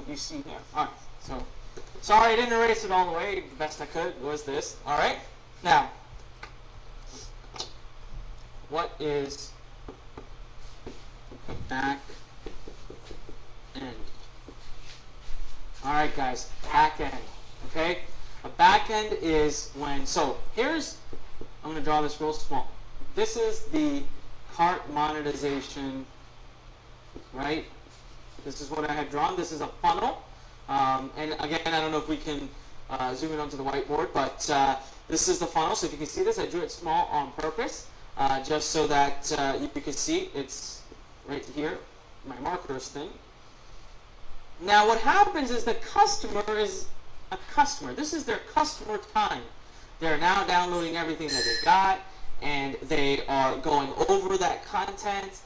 what you see here. All right, so sorry I didn't erase it all the way. The best I could was this. All right, now what is back end? All right, guys, back end. Okay, a back end is when. So here's, I'm going to draw this real small. This is the cart monetization, right? This is what I had drawn. This is a funnel. And again, I don't know if we can zoom in onto the whiteboard, but this is the funnel. So if you can see this, I drew it small on purpose, just so that you can see it's right here, my markers thing. Now what happens is the customer is a customer. This is their customer time. They're now downloading everything that they got, and they are going over that content.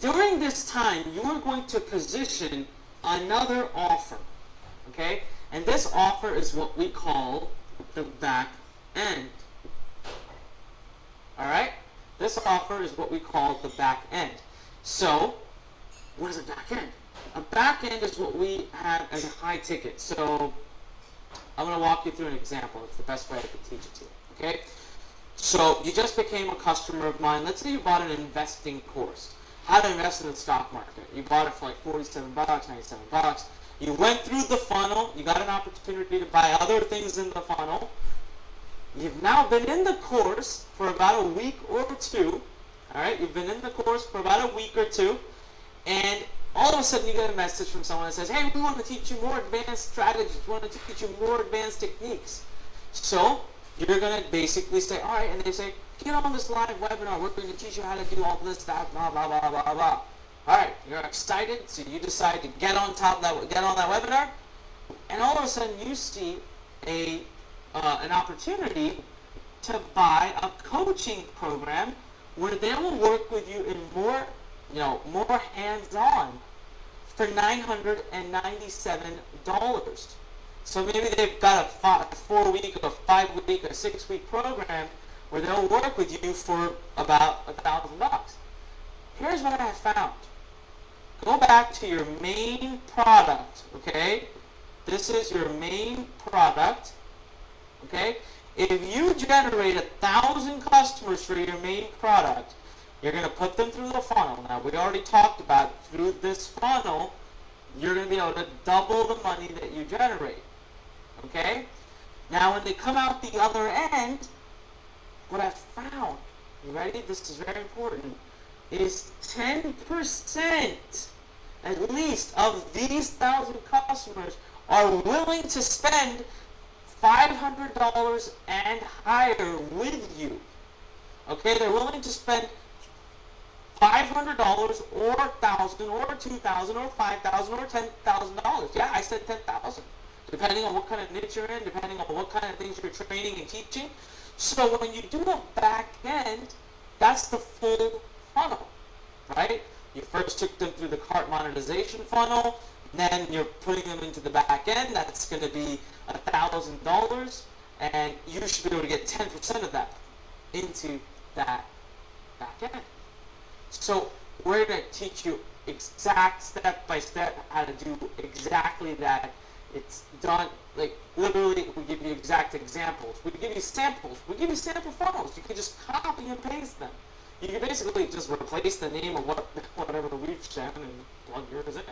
During this time, you are going to position another offer, okay? And this offer is what we call the back end. All right? This offer is what we call the back end. So, what is a back end? A back end is what we have as a high ticket. So, I'm going to walk you through an example. It's the best way I can teach it to you, okay? So, you just became a customer of mine. Let's say you bought an investing course. How to invest in the stock market. You bought it for like $47, $97. You went through the funnel. You got an opportunity to buy other things in the funnel. You've now been in the course for about a week or two. All right, you've been in the course for about a week or two, and all of a sudden you get a message from someone that says, "Hey, we want to teach you more advanced strategies. We want to teach you more advanced techniques." So you're going to basically say, "All right," and they say, "Get on this live webinar. We're going to teach you how to do all this, that, blah, blah, blah, blah, blah." All right, you're excited, so you decide to get on that webinar, and all of a sudden you see an opportunity to buy a coaching program where they will work with you in more hands-on for $997. So maybe they've got a 4-week, a 5-week, a 6-week program where they'll work with you for about $1,000. Here's what I have found. Go back to your main product, okay? This is your main product, okay? If you generate 1,000 customers for your main product, you're going to put them through the funnel. Now, we already talked about through this funnel, you're going to be able to double the money that you generate, okay? Now, when they come out the other end, what I've found, you ready? This is very important, is 10% at least of these 1,000 customers are willing to spend $500 and higher with you. Okay, they're willing to spend $500 or $1,000 or $2,000 or $5,000 or $10,000. Yeah, I said 10,000. Depending on what kind of niche you're in, depending on what kind of things you're training and teaching. So when you do a back end, that's the full funnel, right? You first took them through the cart monetization funnel, then you're putting them into the back end. That's going to be $1,000, and you should be able to get 10% of that into that back end. So we're going to teach you exact step by step how to do exactly that. It's done, like literally we give you exact examples. We give you samples. We give you sample funnels. You can just copy and paste them. You can basically just replace the name of whatever we've shown and plug yours in.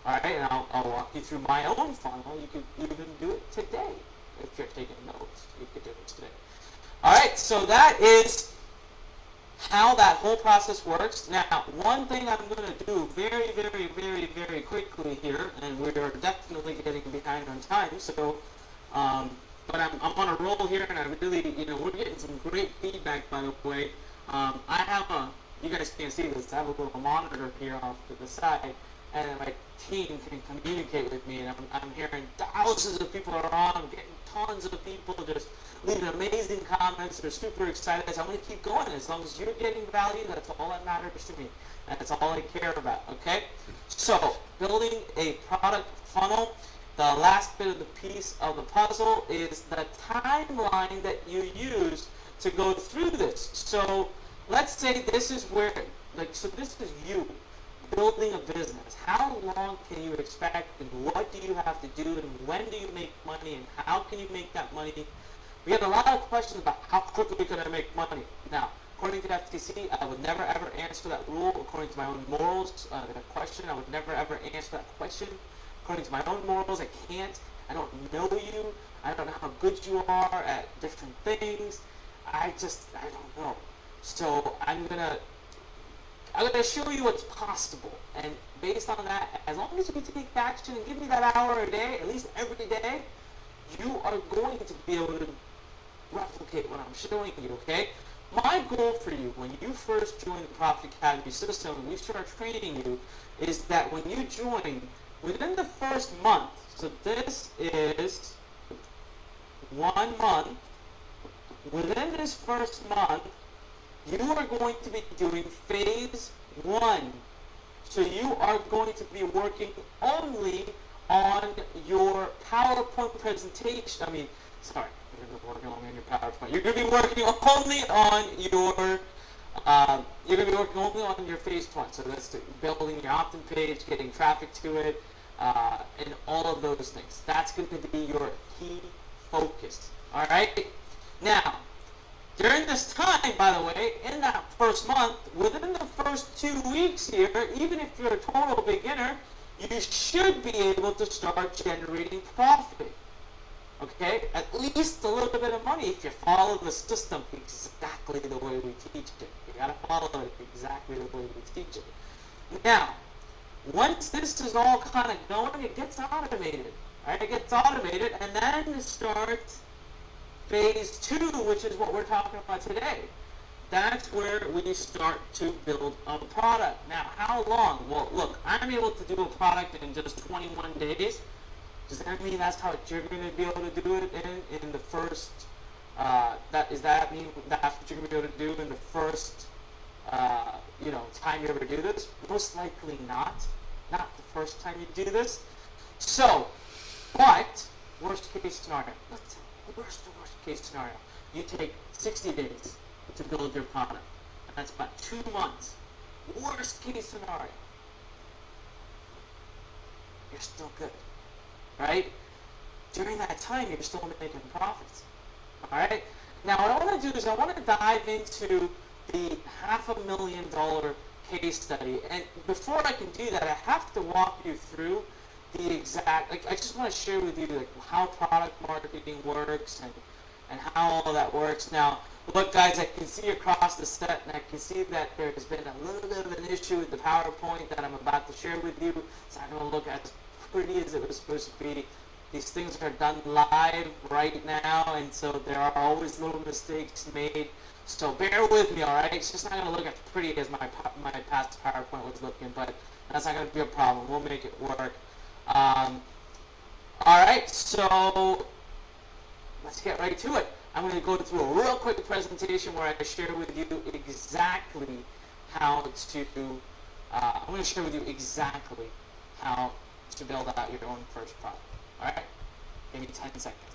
All right, and I'll walk you through my own funnel. You could even do it today. If you're taking notes, you could do it today. All right, so that is how that whole process works. Now, one thing I'm going to do very, very, very, very quickly here, and we are definitely getting behind on time, so, but I'm on a roll here, and I really, we're getting some great feedback, by the way. I have you guys can't see this, I have a little monitor here off to the side, and my team can communicate with me, and I'm hearing thousands of people are on, I'm getting tons of people just leaving amazing comments. They're super excited. I'm going to keep going. As long as you're getting value, that's all that matters to me. That's all I care about, okay? So, building a product funnel, the last bit of the piece of the puzzle is the timeline that you use to go through this. So, let's say this is where, so this is you building a business, how long can you expect, and what do you have to do, and when do you make money, and how can you make that money? We have a lot of questions about how quickly can I make money. Now, according to the FTC, I would never ever answer that rule. According to my own morals, that question, I would never ever answer that question. According to my own morals, I can't. I don't know you. I don't know how good you are at different things. I don't know. So I'm gonna show you what's possible, and based on that, as long as you can take action and give me that hour a day, at least every day, you are going to be able to replicate what I'm showing you, okay? My goal for you, when you first join the Profit Academy system, and we start training you, is that when you join, within the first month, so this is 1 month, within this first month, you are going to be doing phase 1. So you are going to be working only on your PowerPoint presentation. You're going to be working only on your PowerPoint. You're going to be working only on your phase 1. So that's building your opt-in page, getting traffic to it, and all of those things. That's going to be your key focus. All right? Now, during this time, by the way, in that first month, within the first 2 weeks here, even if you're a total beginner, you should be able to start generating profit. Okay? At least a little bit of money if you follow the system exactly the way we teach it. You gotta follow it exactly the way we teach it. Now, once this is all kind of going, it gets automated. Right? It gets automated, and then it starts phase 2, which is what we're talking about today. That's where we start to build a product. Now, how long? Well, look, I'm able to do a product in just 21 days. Does that mean that's how you're going to be able to do it in the first, does that mean that's what you're going to be able to do in the first, time you ever do this? Most likely not. Not the first time you do this. So, but, worst case scenario. Let's say, worst case scenario. You take 60 days to build your product. And that's about 2 months. Worst case scenario. You're still good. Right? During that time, you're still making profits. Alright? Now, what I want to do is I want to dive into the $500,000 case study. And before I can do that, I have to walk you through the exact, I just want to share with you how product marketing works and how all that works. Now, look guys, I can see across the set, and I can see that there's been a little bit of an issue with the PowerPoint that I'm about to share with you. It's not going to look as pretty as it was supposed to be. These things are done live right now, and so there are always little mistakes made. So bear with me, alright? It's just not going to look as pretty as my past PowerPoint was looking, but that's not going to be a problem. We'll make it work. Alright, so let's get right to it. I'm going to go through a real quick presentation where I share with you exactly how to build out your own first product. Alright? Give me 10 seconds.